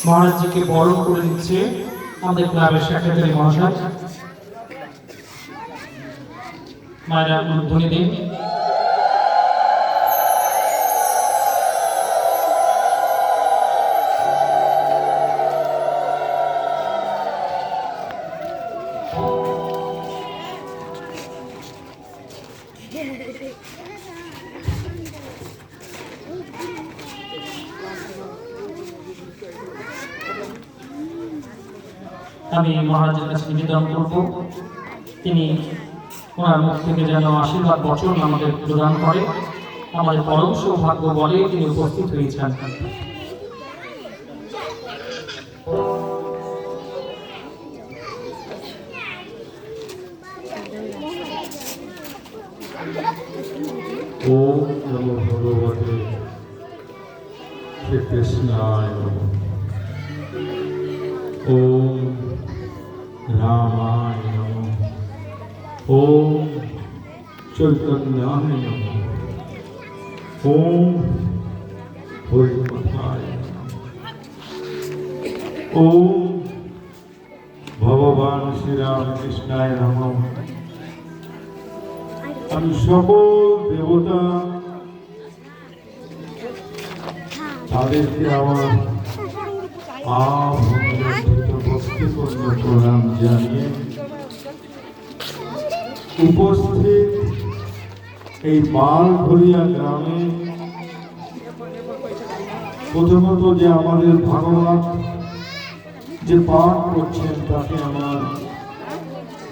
মহারাজজিকে বরণ করে দিচ্ছে আমাদের ক্লাবের সেক্রেটারি মহাশয়। মায়েরা ধ্বনি দিন। আমি মহারাজের কাছে নিবেদন করব তিনি ওনার মুখ থেকে যেন আশীর্বাদ বচন আমাদের প্রদান করে। আমাদের পরম সৌভাগ্য বলে তিনি উপস্থিত হয়েছেন। ওম নমো ভগবতে শ্রীকৃষ্ণায় নমঃ। ওম রামায় নমঃ। ওম চৈতন্যায় নমঃ। ওম হরিকথায় নমঃ। ওম ভগবান শ্রীরামকৃষ্ণায় নমঃ। আমি সকল দেবতা তাদেরকে আমার ভক্তিপূর্ণ প্রণাম জানিয়ে উপস্থিত এই বালঘরিয়া গ্রামে প্রথমত যে আমাদের ভাগবত যে পাঠ করছেন তাকে আমার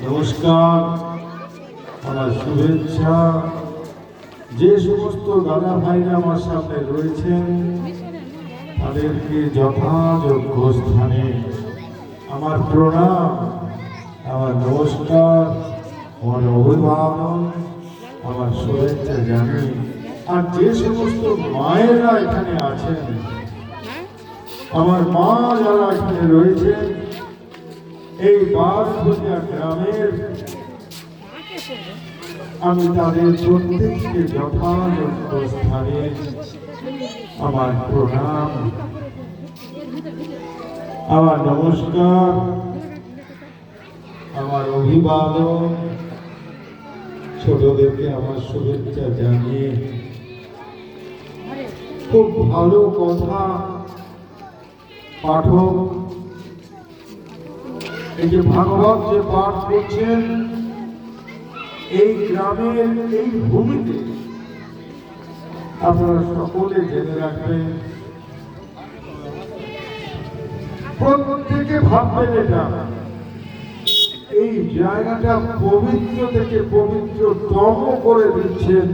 নমস্কার, আমার শুভেচ্ছা। যে সমস্ত দাদা ভাইরা আমার সামনে রয়েছেন তাদেরকে যথাযোগ্য স্থানে আমার প্রণাম, আমার নমস্কার, আমার অভিবাদন, আমার শুভেচ্ছা জানি। আর যে সমস্ত মায়েরা এখানে আছেন, আমার মা যারা এখানে রয়েছেন, এই বালঘরিয়া গ্রামের, আমি তাদের প্রত্যেককে যথাযোগ্য স্থানে আমার প্রণাম, আমার নমস্কার, আমার অভিবাদন, ছোটদেরকে আমার শুভেচ্ছা জানিয়ে খুব ভালো কথা পাঠক এই যে ভাগবত যে পাঠ করছেন এই গ্রামের এই ভূমিতে আপনারা সকলে জেনে রাখবেন, প্রত্যেকে ভাববেন এটা এই জায়গাটা পবিত্র থেকে পবিত্রতম করে দিচ্ছেন।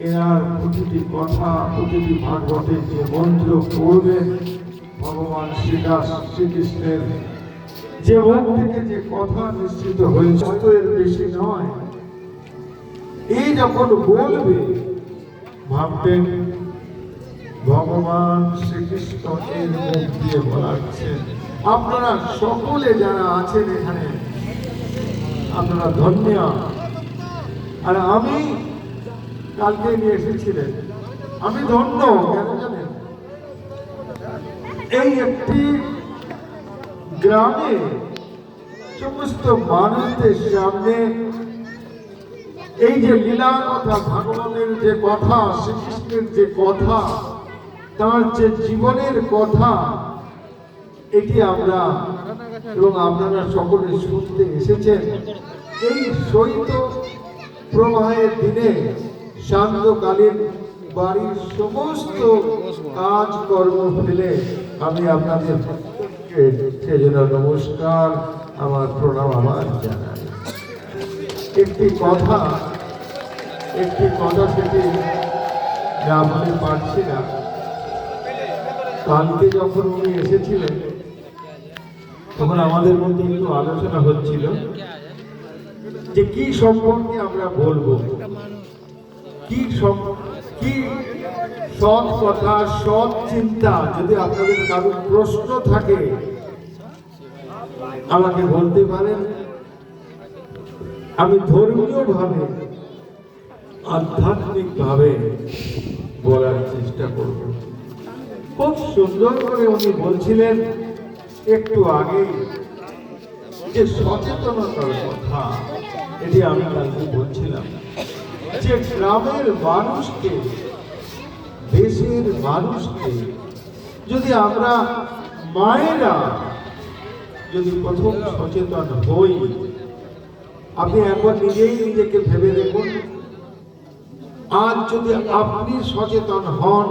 এনার প্রতিটি কথা, প্রতিটি ভাগবতের যে মন্ত্র পড়বেন ভগবান শ্রীকৃষ্ণের যে মুখ থেকে যে কথা নিশ্চিত হয়েছে তো এর বেশি নয়। এই যখন বলবে ভাববেন ভগবান শ্রীকৃষ্ণ এর মুখ দিয়ে বলাচ্ছেন। আপনারা সকলে যারা আছেন এখানে আপনারা ধন্য। আর আমি কালকে নিয়ে এসেছিলেন, আমি ধন্য কেন জানেন? এই একটি গ্রামে সমস্ত মানুষদের সামনে এই যে লীলা কথা, ভাগবতের যে কথা, শ্রীকৃষ্ণের যে কথা, তার যে জীবনের কথা, এটি আমরা এবং আপনারা সকলে শুনতে এসেছেন। এই শৈত প্রবাহের দিনে সান্ধ্যকালীন বাড়ির সমস্ত কাজকর্ম ফেলে আমি আপনাদের সেজন্য নমস্কার, আমার প্রণাম আমার জানাই। একটি কথা সেটি না বলে পারছি না। কালকে যখন উনি এসেছিলেন তখন আমাদের মধ্যে একটু আলোচনা হচ্ছিল যে কি সম্পর্কে আমরা বলবো, কি সৎ কথা, সৎ চিন্তা। যদি আপনাদের কারো প্রশ্ন থাকে আমাকে বলতে পারেন, আমি ধর্মীয় ভাবে, আধ্যাত্মিক ভাবে বলার চেষ্টা করব। খুব সুন্দর করে উনি বলছিলেন একটু আগে যে সচেতনতার কথা, এটি আমি কালকে বলছিলাম যে গ্রামের মানুষকে, দেশের মানুষকে যদি আমরা মায়েরা যদি প্রথম সচেতন হই, আপনি একবার নিজেই নিজেকে ভেবে দেখুন, আজ যদি আপনি সচেতন হন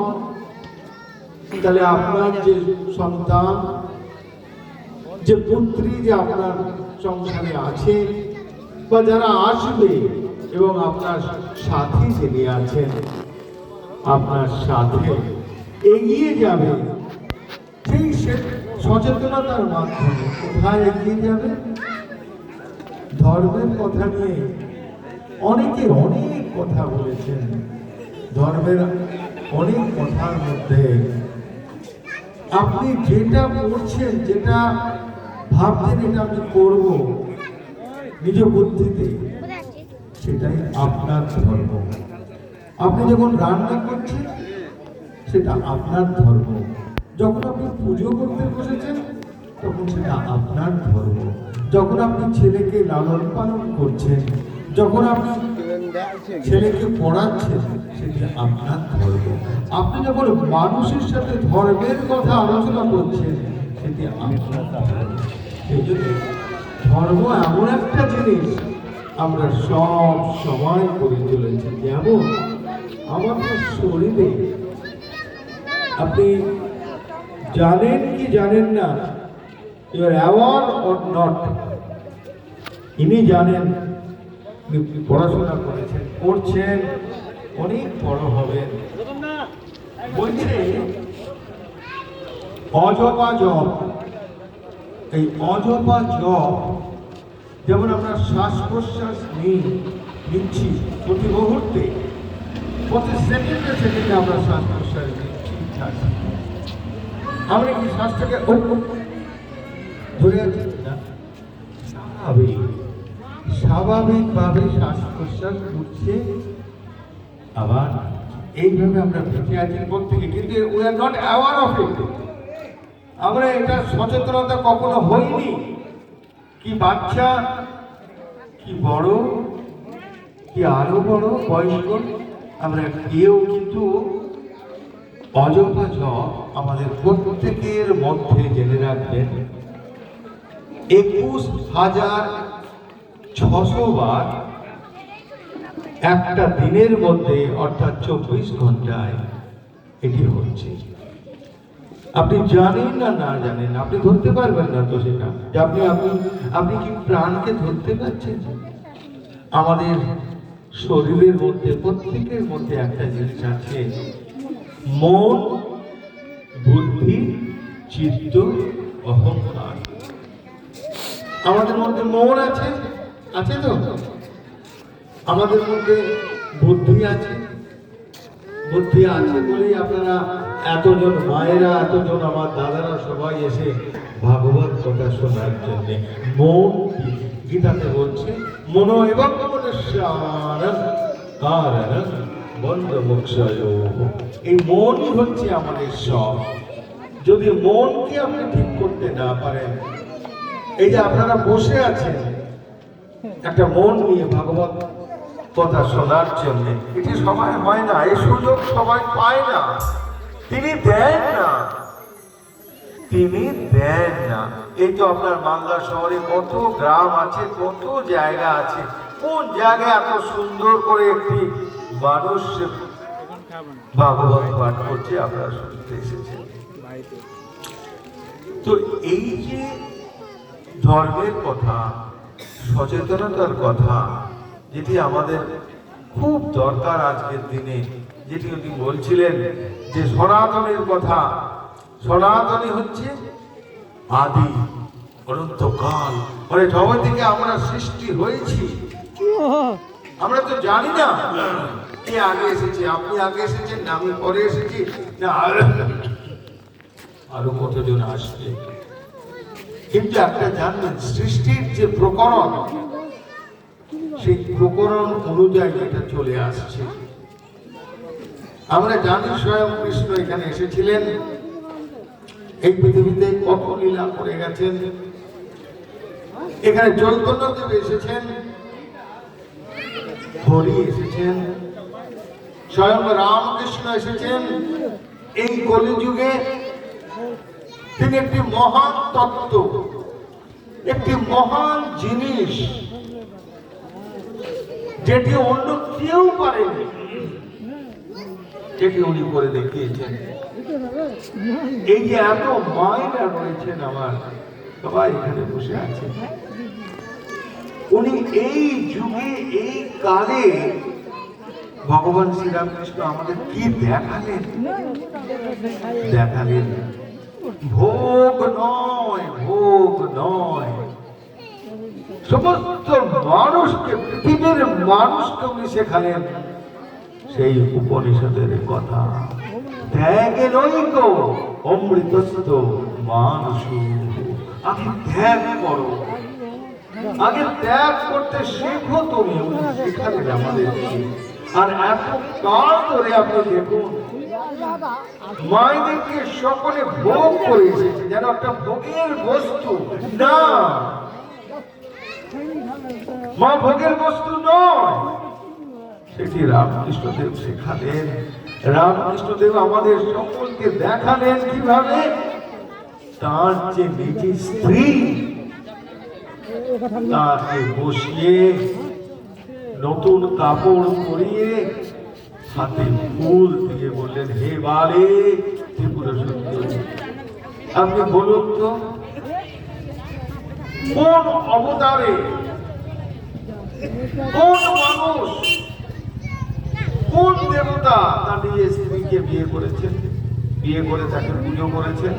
তাহলে আপনার যে সন্তান, যে পুত্রী যে আপনার সংসারে আছে বা যারা আসবে এবং আপনার সাথী যিনি আছেন আপনার সাথে এগিয়ে যাবে, সেই সচেতনতার মাধ্যমে কোথায় এগিয়ে যাবে? ধর্মের কথা নিয়ে অনেকে অনেক কথা বলেছেন। ধর্মের অনেক কথার মধ্যে আপনি যেটা করছেন, যেটা ভাবছেন এটা আমি করব নিজ বুদ্ধিতে, সেটাই আপনার ধর্ম। আপনি যখন রান্না করছেন সেটা আপনার ধর্ম, যখন আপনি পুজো করতে বসেছেন তখন সেটা আপনার ধর্ম, যখন আপনি ছেলেকে লালন পালন করছেন, যখন আপনি ছেলেকে পড়াচ্ছেন সেটা আপনার ধর্ম। আপনি যখন মানুষের সাথে ধর্মের কথা আলোচনা করছেন সেটি আপনার ধর্ম। সেই জন্য ধর্ম এমন একটা জিনিস আমরা সব সময় করে চলেছি। যেমন আমাদের শরীরে, আপনি জানেন কি জানেন না, you are aware or not, ইনি জানেন, পড়াশোনা করেছেন, করছেন, অনেক বড় হবেন। বলছে অজপা জপ, এই অজপা জপ যেমন আমরা শ্বাস প্রশ্বাস নিচ্ছি প্রতি মুহূর্তে, প্রতি সেকেন্ডে সেকেন্ডে আমরা শ্বাস প্রশ্বাস নিচ্ছি, আমরা কি শ্বাসটাকে ধরে আছি না? স্বাভাবিকভাবে শ্বাস প্রশ্বাস করছে, আবার এইভাবে আমরা বেঁচে আছি প্রত্যেকে, কিন্তু we are not aware of it. আমরা এটা সচেতনতা কখনো হইনি। কি বাচ্চা, কি বড়, কি আরো বড় বয়স্ক, আমরা কেউ কিন্তু অজপা জপ আমাদের প্রত্যেকের মধ্যে জেনে রাখবেন 21,600 বার একটা দিনের মধ্যে, অর্থাৎ 24 ঘন্টায় এটি হচ্ছে। আপনি জানেন না না জানেন, আপনি ধরতে পারবেন না তো সেটা, যে আপনি কি প্রাণকে ধরতে পারছেন? আমাদের শরীরের মধ্যে, প্রত্যেকের মধ্যে একটা জিনিস আছে, মন, বুদ্ধি, চিত্ত, অহংকার। আমাদের মধ্যে মন আছে, আছে তো? আমাদের মধ্যে বুদ্ধি আছে, বুদ্ধি আছে বলেই আপনারা এতজন মায়েরা, এতজন আমার দাদারা সবাই এসে ভাগবত কথা শোনার জন্য। মন গীতাতে বলছে মন এবং এই মনই হচ্ছে আমাদের সব। যদি মনকে আপনি ঠিক করতে না পারেন, এই যে আপনারা বসে আছেন একটা মন নিয়ে ভাগবত কথা শোনার জন্য, এটি সবাই হয় না, এই সুযোগ সবাই পায় না, তিনি দেন না, তিনি দেন না। এই তো আপনার মালদা শহরে কত গ্রাম আছে, কত জায়গা আছে, কোন জায়গায় এত সুন্দর করে একটি মানুষ ভাগবত পাঠ করছে, আপনারা শুনতে এসেছেন। তো এই যে ধর্মের কথা, সচেতনতার কথা, যেটি আমাদের খুব দরকার আজকের দিনে, যেটি উনি বলছিলেন যে সনাতনের কথা। সনাতনী হচ্ছে আদি, অনন্তকাল, মানে জগৎ থেকে আমরা সৃষ্টি হয়েছি। আমরা তো জানি না কে আগে এসেছে, আপনি আগে এসেছেন না আমি পরে এসেছি না আরো কতজন আসবে, কিন্তু একটা জানবেন, সৃষ্টির যে প্রকরণ, সেই প্রকরণ অনুযায়ী এটা চলে আসছে। আমরা জানি স্বয়ং কৃষ্ণ এখানে এসেছিলেন এই পৃথিবীতে কত লীলা করে গেছেন। এখানে চৈতন্যদেব এসেছেন, হরি এসেছেন, স্বয়ং রামকৃষ্ণ এসেছেন। এই কলিযুগে তিনি একটি মহান তত্ত্ব, একটি মহান জিনিস, যেটি অন্য কেউ পারেনি, যেটি উনি করে দেখিয়েছেন। এই যে এত মায়েরা রয়েছেন, আমার সবাই এখানে বসে আছে, উনি এই যুগে এই কালে ভগবান শ্রীরামকৃষ্ণ আমাদের কি দেখালেন? দেখালেন ভোগ নয়, ভোগ নয়, সমস্ত মানুষকে, পৃথিবীর মানুষকে উনি শেখালেন সেই উপনিষদের কথা। ত্যাগে নৈক অমৃতস্ত মানুষ। আগে ত্যাগ করো, আগে ত্যাগ করতে শেখো তুমি, উনি শেখালেন আমাদেরকে। আর এত কাল ধরে আপনি দেখুন, মায়েদেরকে সকলে ভোগ করে এসেছে, যেন একটা ভোগের বস্তু না, মা ভোগের বস্তু নয়। সেটি রামকৃষ্ণদেব শেখালেন। রামকৃষ্ণদেব আমাদের সকলকে দেখালেন কিভাবে তার যে নিজের স্ত্রী, তাকে বসিয়ে নতুন কাপড় পরিয়ে হাতে ফুল দিয়ে বললেন, হে বালে ত্রিপুর সুন্দরী, আপনি বলুন তো কোন অবতারে, কোন মানুষ, কোন দেবতা তার নিজের স্ত্রীকে বিয়ে করেছেন, বিয়ে করে তাকে পুজো করেছেন?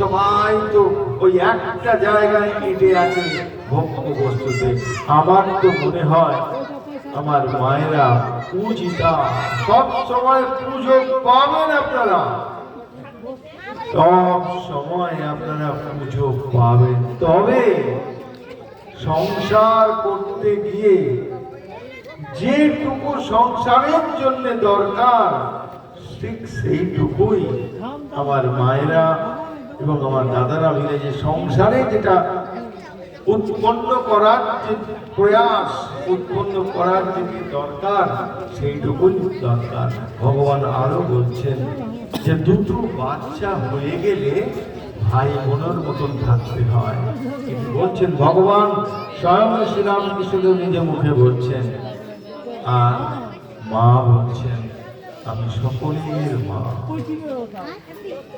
সবাই তো ওই একটা জায়গায় এঁটে আছে ভোগ্য বস্তুতে। আমার তো মনে হয় আমার মায়েরা পূজিতা, সব সময় পুজো পাবেন আপনারা, সব সময় আপনারা পুজো পাবেন। তবে সংসার করতে গিয়ে যেটুকু সংসারের জন্য দরকার, ঠিক সেইটুকুই আমার মায়েরা এবং আমার দাদারা মিলে যে সংসারে যেটা উৎপন্ন করার যে প্রয়াস, উৎপন্ন করার যে দরকার, সেইটুকুই দরকার। ভগবান আরো বলছেন যে দুটো বাচ্চা হয়ে গেলে ভাই বোনের মতন থাকতে হয়। বলছেন ভগবান স্বয়ং শ্রীরামকৃষ্ণদেব নিজে মুখে বলছেন, আর মা বলছেন আমি সকলের মা,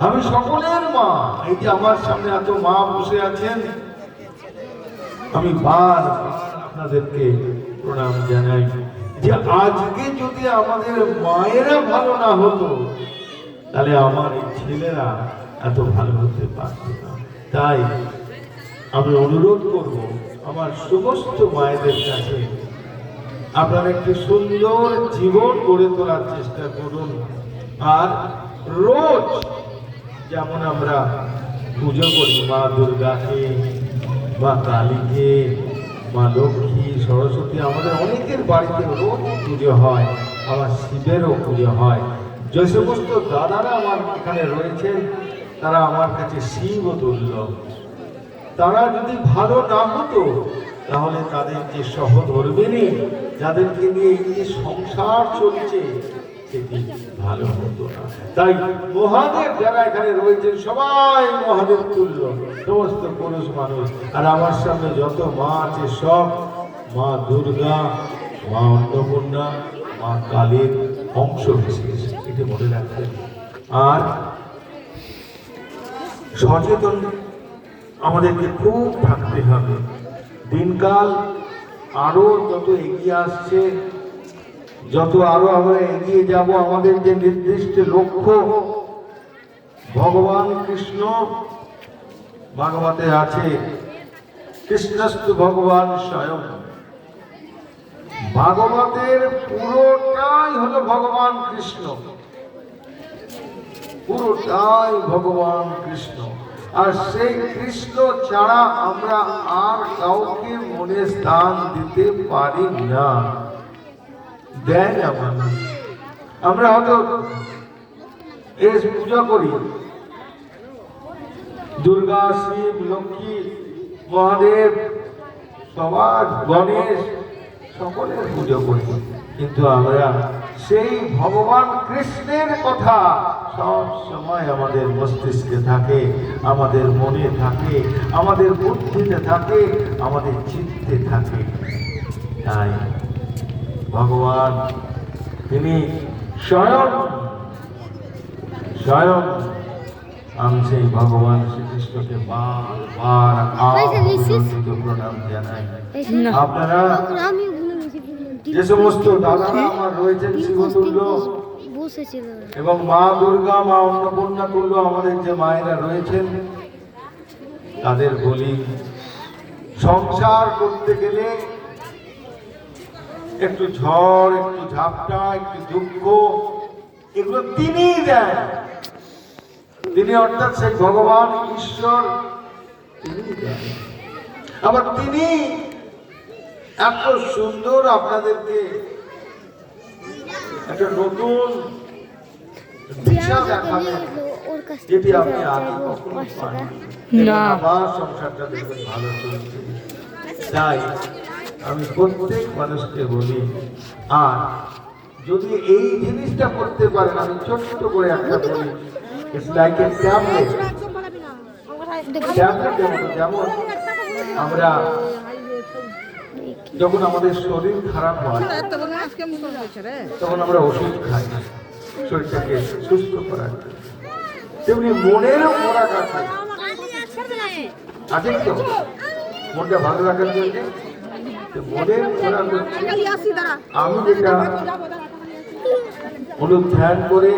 আমি সকলের মা। এই যে আমার সামনে এত মা বসে আছেন, আমি বার আপনাদেরকে প্রণাম জানাই যে আজকে যদি আমাদের মায়েরা ভালো না হতো, তাহলে আমার এই ছেলেরা এত ভালো হতে পারত না। তাই আমি অনুরোধ করব আমার সমস্ত মায়েদের কাছে, আপনারা একটি সুন্দর জীবন গড়ে তোলার চেষ্টা করুন। আর রোজ যেমন আমরা পুজো করি মা দুর্গাকে, মা কালীকে, মা লক্ষ্মী, সরস্বতী, আমাদের অনেকের বাড়িতে রোজ পুজো হয়, আবার শিবেরও পুজো হয়। যে সমস্ত দাদারা আমার এখানে রয়েছেন তারা আমার কাছে শিব তুল্য। তারা যদি ভালো না হতো, তাহলে তাদের যে সহধর্মিণী, যাদেরকে নিয়ে এই যে সংসার চলছে, সেটি ভালো হতো না। তাই মহাদেব যারা এখানে রয়েছেন সবাই মহাদেব তুল্য, সমস্ত পুরুষ মানুষ। আর আমার সামনে যত মা আছে সব মা দুর্গা, মা অন্নপূর্ণা, মা কালীর অংশ বিশেষ, এটি মনে রাখবেন। আর সচেতন আমাদেরকে খুব থাকতে হবে। দিনকাল আরো যত এগিয়ে আসছে, যত আরো আমরা এগিয়ে যাব, আমাদের যে নির্দিষ্ট লক্ষ্য, ভগবান কৃষ্ণ ভাগবতে আছে, কৃষ্ণস্তু ভগবান স্বয়ং। ভাগবতের পুরোটাই হলো ভগবান কৃষ্ণ, পুরোটাই ভগবান কৃষ্ণ। আর সেই কৃষ্ণ ছাড়া আমরা আর কাউকে মনে স্থান দিতে পারি না। দেয় না মানুষ। আমরা হয়তো এর পূজা করি, দুর্গা, শিব, লক্ষ্মী, মহাদেব, সমাজ, গণেশ সকলের পুজো করি, কিন্তু আমরা সেই ভগবান কৃষ্ণের কথা সব সময় আমাদের মস্তিষ্কে থাকে, আমাদের মনে থাকে, আমাদের বুদ্ধিতে থাকে, আমাদের চিত্তে থাকে। তাই ভগবান তিনি স্বয়ং স্বয়ং আমি সেই ভগবান শ্রীকৃষ্ণকে বারবার প্রণাম জানাই। আপনারা যে সমস্ত দাদারা আমার রয়েছেন শিবতুল্য এবং মা দুর্গা, মা অন্নপূর্ণা তুল্য আমাদের যে মায়েরা রয়েছেন, তাদের বলি সংসার করতে গেলে একটু ঝড়, একটু ঝাপটা, একটু দুঃখ, এগুলো তিনিই দেন। তিনি অর্থাৎ সেই ভগবান ঈশ্বর, তিনি দেন। আবার তিনি এত সুন্দর আপনাদেরকে একটা নতুন দিশা দেখাবেন, যেটি আপনি আগে কখনো পাননি। আমার সংসারটা দেখবেন ভালো চলছে। তাই আমি প্রত্যেক মানুষকে বলি, আর যদি এই জিনিসটা করতে পারেন, আমি ছোট্ট করে একটা বলি, ইটস লাইক এ ট্যাবলেট। যেমন আমরা যখন আমাদের শরীর খারাপ হয় তখন আমরা ওষুধ খাই শরীরটাকে সুস্থ করার জন্য, তেমনি মনেরও খোরাক আছে, আছে তো মনটা ভালো রাখার জন্য। মনের খোরাক হচ্ছে আমি যেটা অনুধ্যান করে,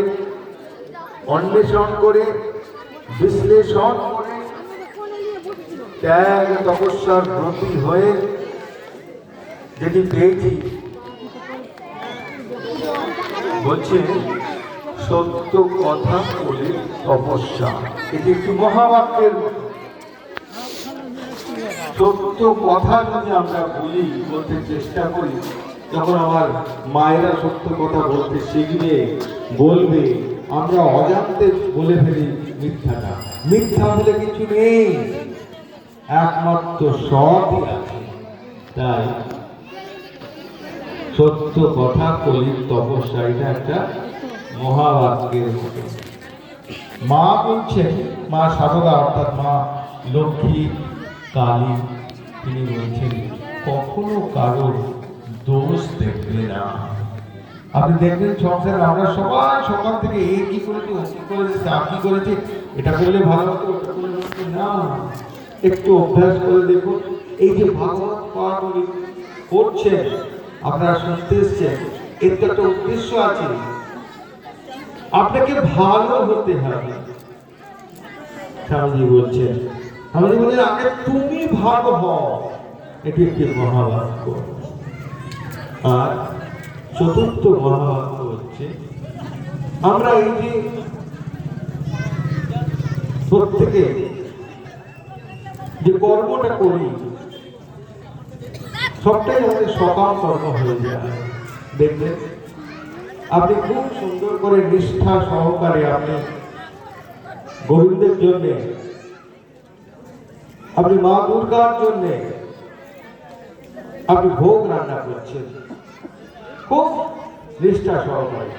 অন্বেষণ করে, বিশ্লেষণ করে, ত্যাগ তপস্যার ব্রতী হয়ে যেটি পেয়েছি, বলছে সত্য কথা বলে তপস্যা। এটি একটি মহাবাক্যের মতো। সত্য কথা যদি আমরা বলি, বলতে চেষ্টা করি, যখন আমার মায়েরা সত্য কথা বলতে শিখবে, বলবে, আমরা অজান্তে বলে ফেলি মিথ্যাটা। মিথ্যা বলে কিছু নেই, একমাত্র সৎই আছে। তাই সত্য কথা কলি তপস্যা, এটা একটা মহাবাক্যের মতো। মা বলছেন, মা সারদা অর্থাৎ মা লক্ষ্মী, কালী, তিনি বলছেন কখনো কারোর দোষ দেখবে না। আপনি দেখবেন সংসারে আমরা সবাই সকাল থেকে এ কি করেছে, ও কি করেছে, তা কি করেছে, এটা করলে ভালো হতো, ওটা করলে ভালো না। একটু অভ্যাস করে দেখুন, এই যে ভাগবত পাঠ করছেন, আপনারা শুনতে এসছেন, এর তো একটা উদ্দেশ্য আছে। আপনাকে ভালো হতে হবে। স্বামীজি বলছেন, স্বামীজি বলছেন আগে তুমি ভালো হও, এটি একটি মহাবাক্য। আর চতুর্থ মহাবাক্য হচ্ছে, আমরা এই যে প্রত্যেকে যে কর্মটা করি, সবটাই আমাদের সকাল কর্ম হয়ে যায়। দেখবেন আপনি খুব সুন্দর করে নিষ্ঠা সহকারে আপনি গোবিন্দের জন্য, আপনি মা দুর্গার জন্য আপনি ভোগ রান্না করছেন, খুব নিষ্ঠা সহকারে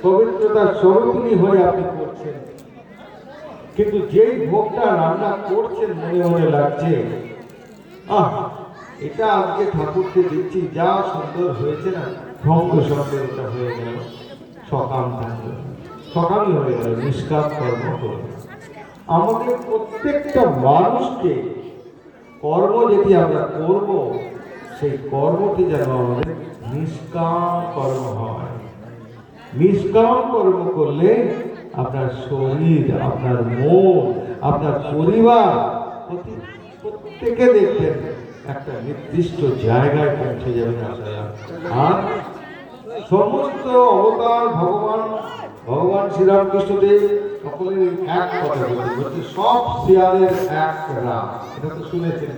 পবিত্রতার স্বরূপিণী হয়ে আপনি করছেন। কিন্তু যেই ভোগটা রান্না করছেন, মনে মনে লাগছে, এটা আজকে ঠাকুরকে দিচ্ছি, যা সুন্দর হয়েছে না, ভঙ্গ সঙ্গে ওটা হয়ে গেল, সকাম থাকলো, সকামই হয়ে গেল, নিষ্কাম কর্ম হলো। আমাদের প্রত্যেকটা মানুষকে কর্ম যেটি আমরা করব, সেই কর্মটি যেন আমাদের নিষ্কাম কর্ম হয়। নিষ্কাম কর্ম করলে আপনার শরীর, আপনার মন, আপনার পরিবার প্রত্যেকে দেখবেন একটা নির্দিষ্ট জায়গায় পৌঁছে যাবেন। আর সমস্ত অবতার ভগবান শ্রীরামকৃষ্ণদেব সকলের এক কথা বলতে, সব শিয়ালের এক রাত। এটা তো শুনেছেন,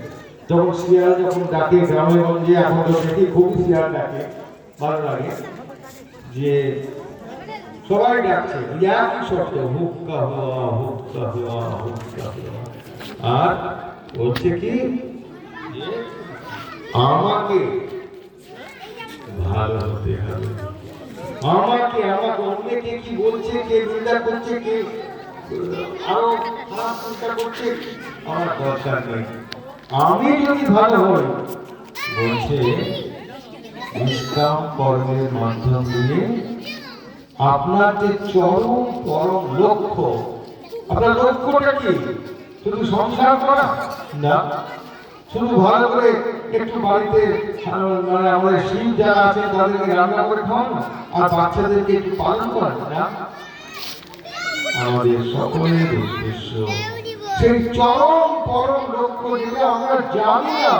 যখন শিয়াল যখন ডাকে গ্রামে গঞ্জে, এখন তো দেখি খুবই শিয়াল ডাকে, ভালো লাগে যে সবাই ডাকছে ওই একই শব্দ, হুক্কা হুয়া হুক্কা হুয়া হুক্কা হুয়া। আর বলছে কি যে আমাকে ভালো হতে হবে, আমাকে অন্যকে কি বলছে, কে নিন্দা করছে, কে আরো খারাপ চিন্তা করছে, আমার দরকার নেই। আমি যদি ভালো হই, বলছে নিষ্কাম কর্মের মাধ্যম দিয়ে আপনার যে চরম পরম লক্ষ্য, আপনার লক্ষ্যটা কি? শুধু সংসার করা না, শুধু ভালো করে একটু বাড়িতে মানে আমাদের শিব যারা আছে তাদেরকে রান্না করে খাওয়ানো আর বাচ্চাদেরকে একটু পালন করা না। আমাদের সকলের উদ্দেশ্য সেই চরম পরম লক্ষ্য, যেটা আমরা জানি না,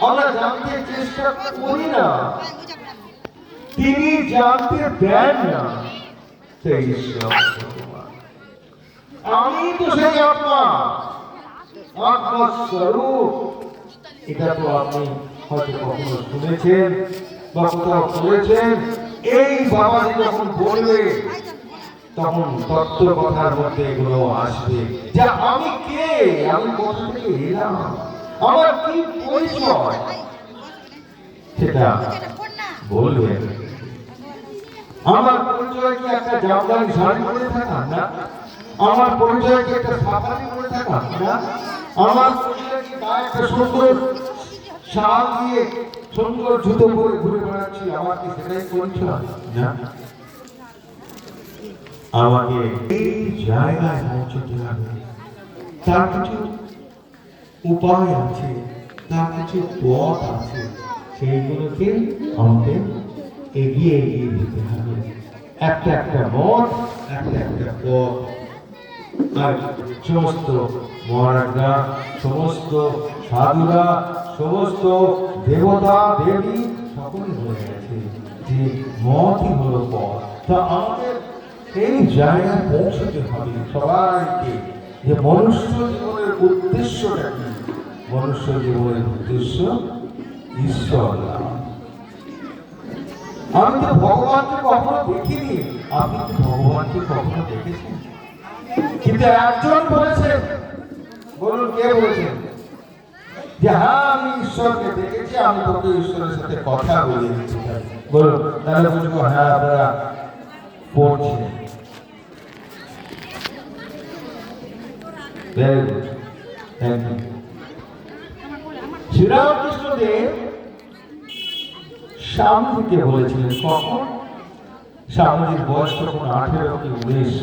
আমরা জানতে চেষ্টা করি না, তিনি জানতে দেন না, সেই ঈশ্বর ভগবান। আমি তো সেই আত্মা, আত্মস্বরূপ। এটা তো আপনি হয়তো কখনো শুনেছেন বা কোথাও পড়েছেন। এই বাবাজি যখন বলবে তখন তত্ত্ব কথার মধ্যে এগুলো আসবে, যে আমি কে, আমি কোথা থেকে এলাম, আমার কি পরিচয়, সেটা বলবেন। আমার পরিচয় কি একটা জামদানি শাড়ি পরে থাকা না, আমার পরিচয় কি একটা সাফারি পরে থাকা না, আমার পরিচয় কি গায়ে একটা সুন্দর শাল দিয়ে সুন্দর জুতো পরে ঘুরে বেড়াচ্ছি, আমার কি সেটাই পরিচয় না। আমাকে এই জায়গায় পৌঁছতে হবে, তার কিছু উপায় আছে, তার কিছু পথ আছে, সেইগুলোকে আমাকে এগিয়ে এগিয়ে যেতে হবে। একটা একটা মত, একটা একটা পথ। আর সমস্ত মহারাজরা, সমস্ত সাধুরা, সমস্ত দেবতা দেবী সকলে হয়ে গেছে যে মতই হলো পথ। তা আমাদের এই জায়গায় পৌঁছতে হবে সবাইকে, যে মনুষ্য জীবনের উদ্দেশ্যটা কি? মনুষ্য জীবনের উদ্দেশ্য ঈশ্বর লাভ। আমি তো ভগবানকে কখনো দেখিনি, আপনি তো ভগবানকে কখনো দেখেছেন? কিন্তু একজন বলেছেন, বলুন কে বলেছেন, যে হ্যাঁ আমি ঈশ্বরকে দেখেছি, আমি তোকে ঈশ্বরের সাথে কথা বলে দিচ্ছি। বলুন, তাহলে বুঝবো হ্যাঁ আপনারা পড়ছেন। শ্রীরামকৃষ্ণদেব স্বামীজিকে বলেছিলেন, কখন? স্বামীজির বয়স তখন 18 কি 19।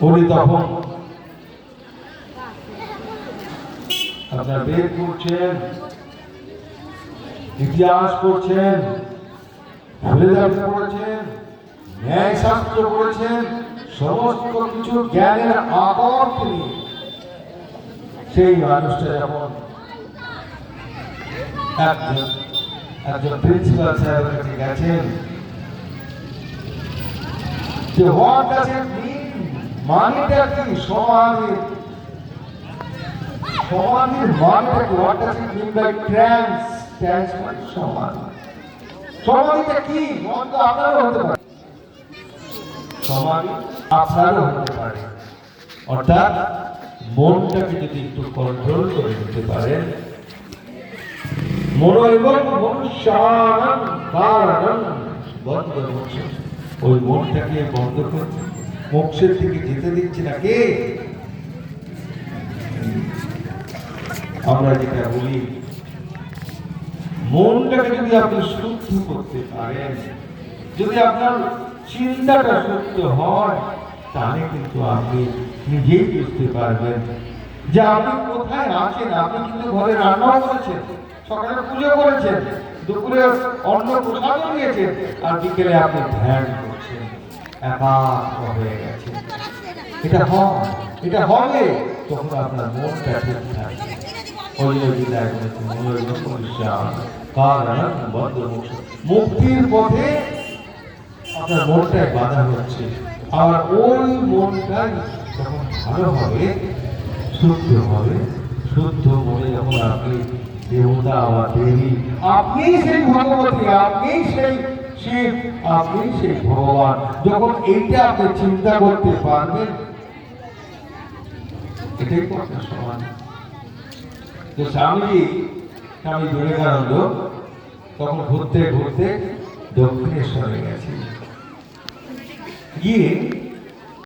উনি তখন আপনার বেদ পড়ছেন, ইতিহাস পড়ছেন, ফিলোসফি পড়ছেন, ন্যায় শাস্ত্র পড়ছেন, সমস্ত কিছু জ্ঞানের আকর তিনি। সেই মানুষটা যখন একজন প্রিন্সিপাল সাহেবের কাছে গেছেন, যে হোয়াট ডাজ ইট মিন, মানেটা কি সমাধির, সমাধির মানেটা কি, what does it mean by trance, trance মানে সমাধি। সমাধিটা কি? মন তো আপনারও হতে পারে, সমাধি আপনারও হতে পারে। অর্থাৎ মনটাকে যদি একটু কন্ট্রোল করে নিতে পারেন, মন এবং মনুষ্যানাং কারণং বন্ধ হচ্ছে, ওই মনটাকে বন্ধ করছে, মোক্ষের দিকে যেতে দিচ্ছে না কে? আমরা যেটা বলি, মনটাকে যদি আপনি শুদ্ধ করতে পারেন, যদি আপনার চিন্তাটা শুদ্ধ হয়, তাহলে কিন্তু আপনি নিজেই বুঝতে পারবেন যে আপনি কোথায় আছেন। আপনি কিন্তু ঘরে রান্নাও করেছেন, সকালে পুজো করেছেন, দুপুরে অন্ন প্রসাদও নিয়েছেন, আর বিকেলে আপনি ধ্যান করছেন, একাগ্র হয়ে গেছেন। এটা হয়, এটা হবে তখন আপনার মনটা ঠিক থাকবে। মুক্তির পথে আপনার মনটাই বাধা হচ্ছে, আর ওই মনটাই যখন ভালো হবে, শুদ্ধ হবে, শুদ্ধ মনে যখন আপনি দেবতা বা দেবী, আপনি সেই ভগবতী, আপনি সেই শিব আপনি সেই ভগবান। যখন এইটা আপনি চিন্তা করতে পারবেন, এটাই তো আপনার সমান। তো স্বামী বিবেকানন্দ তখন ঘুরতে ঘুরতে দক্ষিণেশ্বরে গেছে, গিয়ে